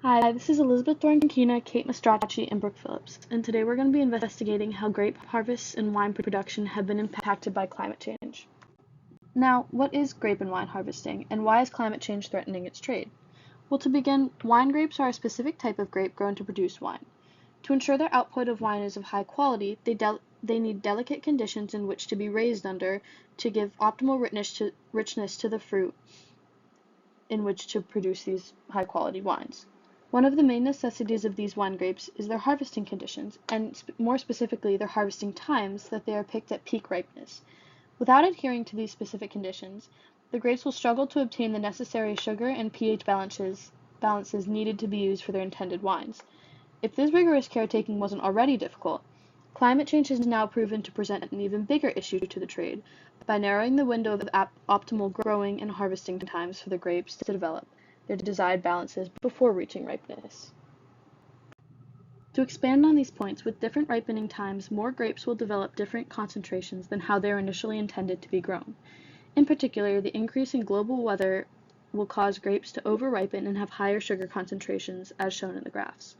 Hi, this is Elizabeth Dorokhina, Kate Mastracci, and Brooke Phillips, and today we're going to be investigating how grape harvests and wine production have been impacted by climate change. Now, what is grape and wine harvesting, and why is climate change threatening its trade? Well, to begin, wine grapes are a specific type of grape grown to produce wine. To ensure their output of wine is of high quality, they need delicate conditions in which to be raised under to give optimal richness to the fruit in which to produce these high quality wines. One of the main necessities of these wine grapes is their harvesting conditions, and more specifically their harvesting times, that they are picked at peak ripeness. Without adhering to these specific conditions, the grapes will struggle to obtain the necessary sugar and pH balances needed to be used for their intended wines. If this rigorous caretaking wasn't already difficult, climate change has now proven to present an even bigger issue to the trade by narrowing the window of optimal growing and harvesting times for the grapes to develop their desired balances before reaching ripeness. To expand on these points, with different ripening times, more grapes will develop different concentrations than how they were initially intended to be grown. In particular, the increase in global weather will cause grapes to over-ripen and have higher sugar concentrations, as shown in the graphs.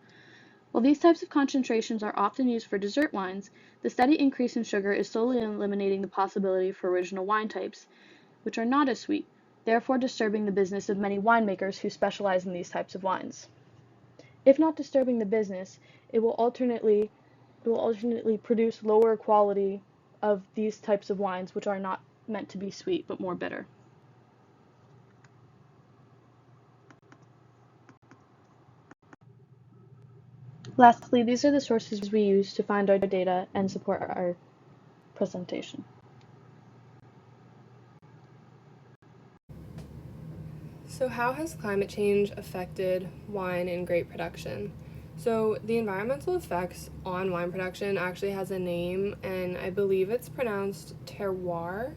While these types of concentrations are often used for dessert wines, the steady increase in sugar is slowly eliminating the possibility for original wine types, which are not as sweet, therefore disturbing the business of many winemakers who specialize in these types of wines. If not disturbing the business, it will alternately produce lower quality of these types of wines, which are not meant to be sweet but more bitter. Lastly, these are the sources we use to find our data and support our presentation. So how has climate change affected wine and grape production? So the environmental effects on wine production actually has a name, and I believe it's pronounced terroir.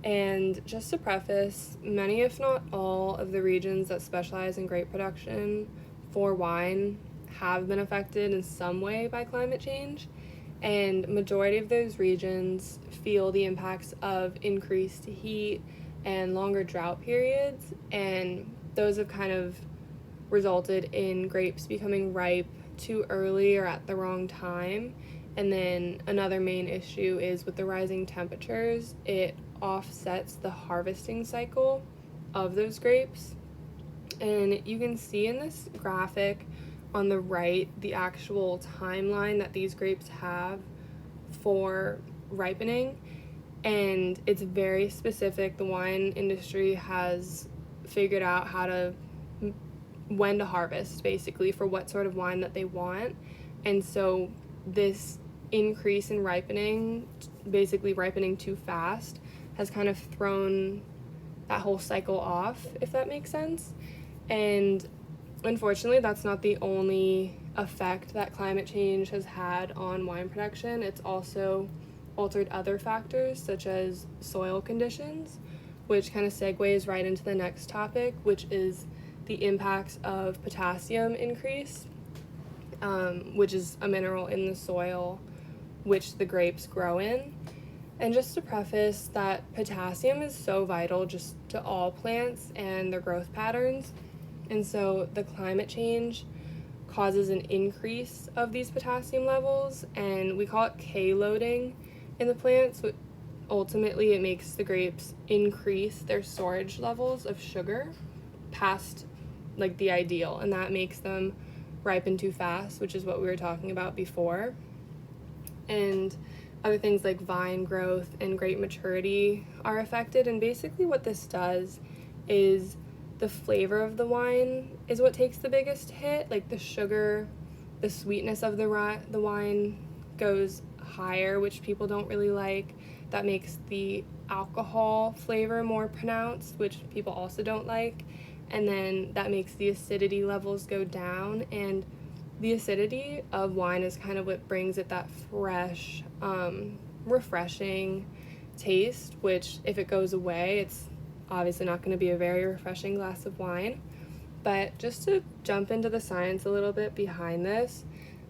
And just to preface, many, if not all, of the regions that specialize in grape production for wine have been affected in some way by climate change, and majority of those regions feel the impacts of increased heat and longer drought periods, and those have kind of resulted in grapes becoming ripe too early or at the wrong time. And then another main issue is with the rising temperatures, it offsets the harvesting cycle of those grapes. And you can see in this graphic on the right the actual timeline that these grapes have for ripening, and it's very specific. The wine industry has figured out when to harvest, basically, for what sort of wine that they want. And so this increase in ripening, basically ripening too fast, has kind of thrown that whole cycle off, if that makes sense. And unfortunately, that's not the only effect that climate change has had on wine production. It's also altered other factors, such as soil conditions, which kind of segues right into the next topic, which is the impacts of potassium increase, which is a mineral in the soil which the grapes grow in. And just to preface that potassium is so vital just to all plants and their growth patterns. And so the climate change causes an increase of these potassium levels, and we call it K-loading in the plants. Ultimately, it makes the grapes increase their storage levels of sugar past like the ideal, and that makes them ripen too fast, which is what we were talking about before. And other things like vine growth and grape maturity are affected, and basically what this does is the flavor of the wine is what takes the biggest hit. Like the sugar, the sweetness of the wine goes higher, which people don't really like. That makes the alcohol flavor more pronounced, which people also don't like. And then that makes the acidity levels go down, and the acidity of wine is kind of what brings it that fresh, refreshing taste, which if it goes away, it's obviously not going to be a very refreshing glass of wine. But just to jump into the science a little bit behind this,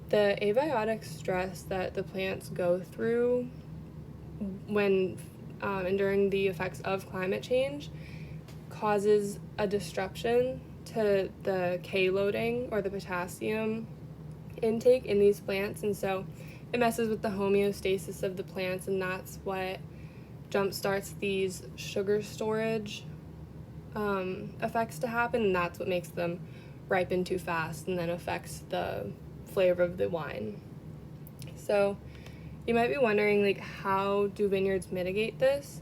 the abiotic stress that the plants go through when enduring the effects of climate change causes a disruption to the K loading or the potassium intake in these plants, and so it messes with the homeostasis of the plants, and that's what jumpstarts these sugar storage effects to happen, and that's what makes them ripen too fast and then affects the flavor of the wine. So you might be wondering, like, how do vineyards mitigate this?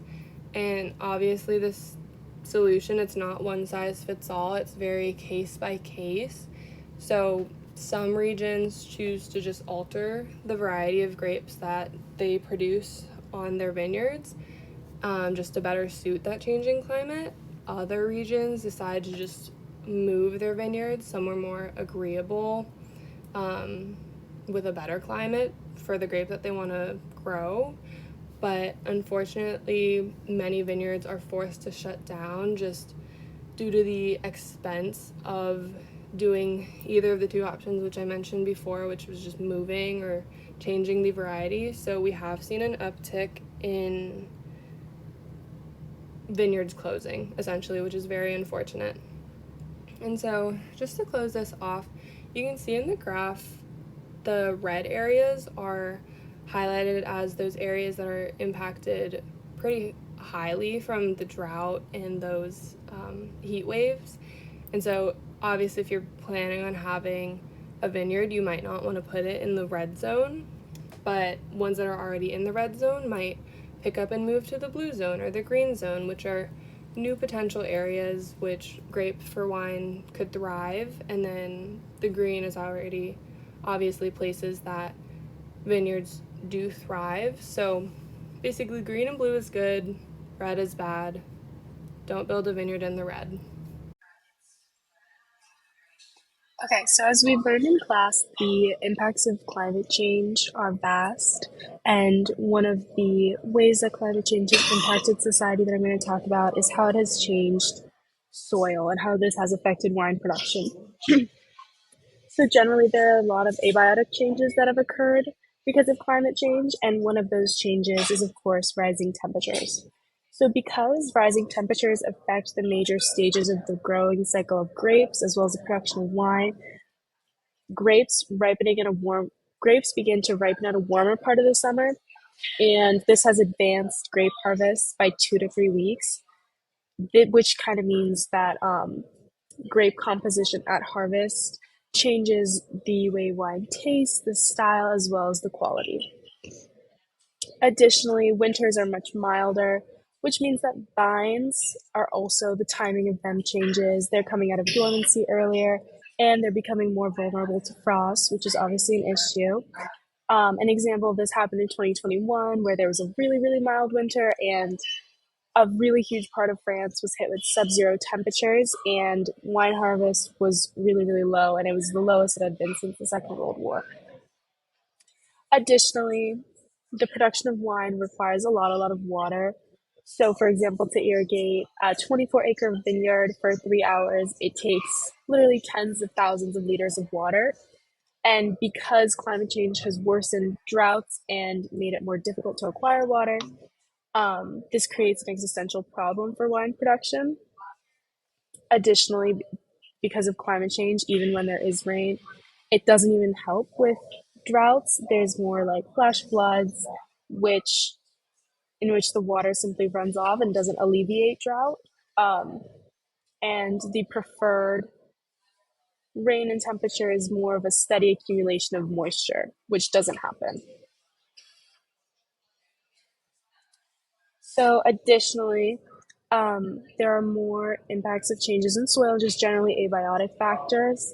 And obviously this solution, it's not one size fits all, it's very case by case. So some regions choose to just alter the variety of grapes that they produce on their vineyards just to better suit that changing climate. Other regions decide to just move their vineyards somewhere more agreeable with a better climate for the grape that they want to grow. But unfortunately, many vineyards are forced to shut down just due to the expense of doing either of the two options which I mentioned before, which was just moving or changing the variety. So we have seen an uptick in vineyards closing, essentially, which is very unfortunate. And so just to close this off, you can see in the graph the red areas are highlighted as those areas that are impacted pretty highly from the drought and those heat waves. And so obviously if you're planning on having a vineyard, you might not want to put it in the red zone, but ones that are already in the red zone might pick up and move to the blue zone or the green zone, which are new potential areas which grape for wine could thrive. And then the green is already obviously places that vineyards do thrive. So basically green and blue is good, red is bad. Don't build a vineyard in the red. Okay, so as we've learned in class, the impacts of climate change are vast, and one of the ways that climate change has impacted society that I'm going to talk about is how it has changed soil and how this has affected wine production. So generally, there are a lot of abiotic changes that have occurred because of climate change, and one of those changes is, of course, rising temperatures. So because rising temperatures affect the major stages of the growing cycle of grapes, as well as the production of wine, grapes begin to ripen at a warmer part of the summer, and this has advanced grape harvest by 2 to 3 weeks, which kind of means that grape composition at harvest changes the way wine tastes, the style, as well as the quality. Additionally, winters are much milder, which means that vines are also, the timing of them changes. They're coming out of dormancy earlier, and they're becoming more vulnerable to frost, which is obviously an issue. An example of this happened in 2021, where there was a really, really mild winter, and a really huge part of France was hit with sub-zero temperatures, and wine harvest was really, really low, and it was the lowest it had been since the Second World War. Additionally, the production of wine requires a lot of water. So, for example, to irrigate a 24-acre vineyard for 3 hours, it takes literally tens of thousands of liters of water. And because climate change has worsened droughts and made it more difficult to acquire water, this creates an existential problem for wine production. Additionally, because of climate change, even when there is rain, it doesn't even help with droughts. There's more like flash floods, in which the water simply runs off and doesn't alleviate drought. And the preferred rain and temperature is more of a steady accumulation of moisture, which doesn't happen. So additionally, there are more impacts of changes in soil, just generally abiotic factors.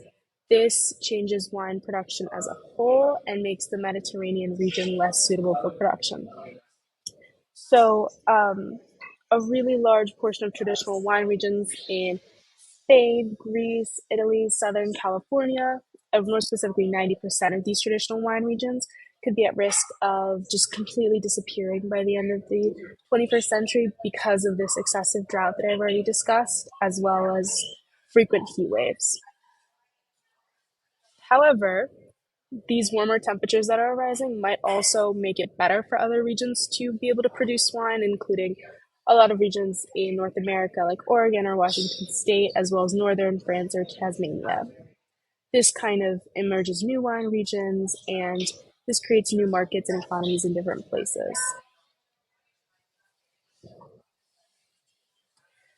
This changes wine production as a whole and makes the Mediterranean region less suitable for production. So, a really large portion of traditional wine regions in Spain, Greece, Italy, Southern California, more specifically 90% of these traditional wine regions, could be at risk of just completely disappearing by the end of the 21st century because of this excessive drought that I've already discussed, as well as frequent heat waves. However, these warmer temperatures that are rising might also make it better for other regions to be able to produce wine, including a lot of regions in North America, like Oregon or Washington State, as well as northern France or Tasmania. This kind of emerges new wine regions, and this creates new markets and economies in different places.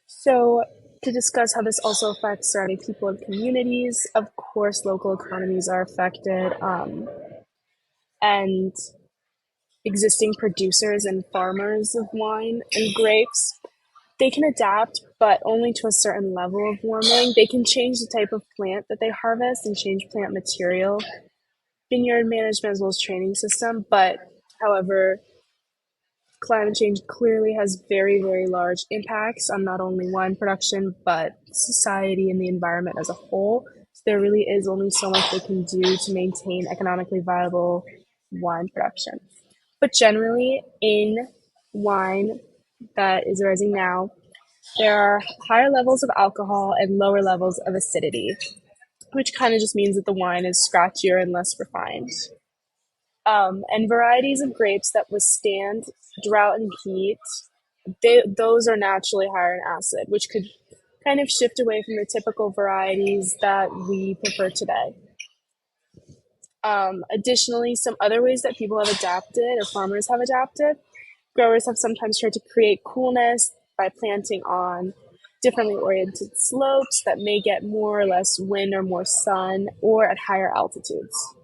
So, to discuss how this also affects surrounding people and communities, of course, local economies are affected, and existing producers and farmers of wine and grapes, they can adapt, but only to a certain level of warming. They can change the type of plant that they harvest and change plant material, vineyard management, as well as training system. But however, climate change clearly has very, very large impacts on not only wine production, but society and the environment as a whole. So there really is only so much they can do to maintain economically viable wine production. But generally, in wine that is rising now, there are higher levels of alcohol and lower levels of acidity, which kind of just means that the wine is scratchier and less refined. And varieties of grapes that withstand drought and heat, those are naturally higher in acid, which could kind of shift away from the typical varieties that we prefer today. Additionally, some other ways that people have adapted or farmers have adapted, growers have sometimes tried to create coolness by planting on differently oriented slopes that may get more or less wind or more sun, or at higher altitudes.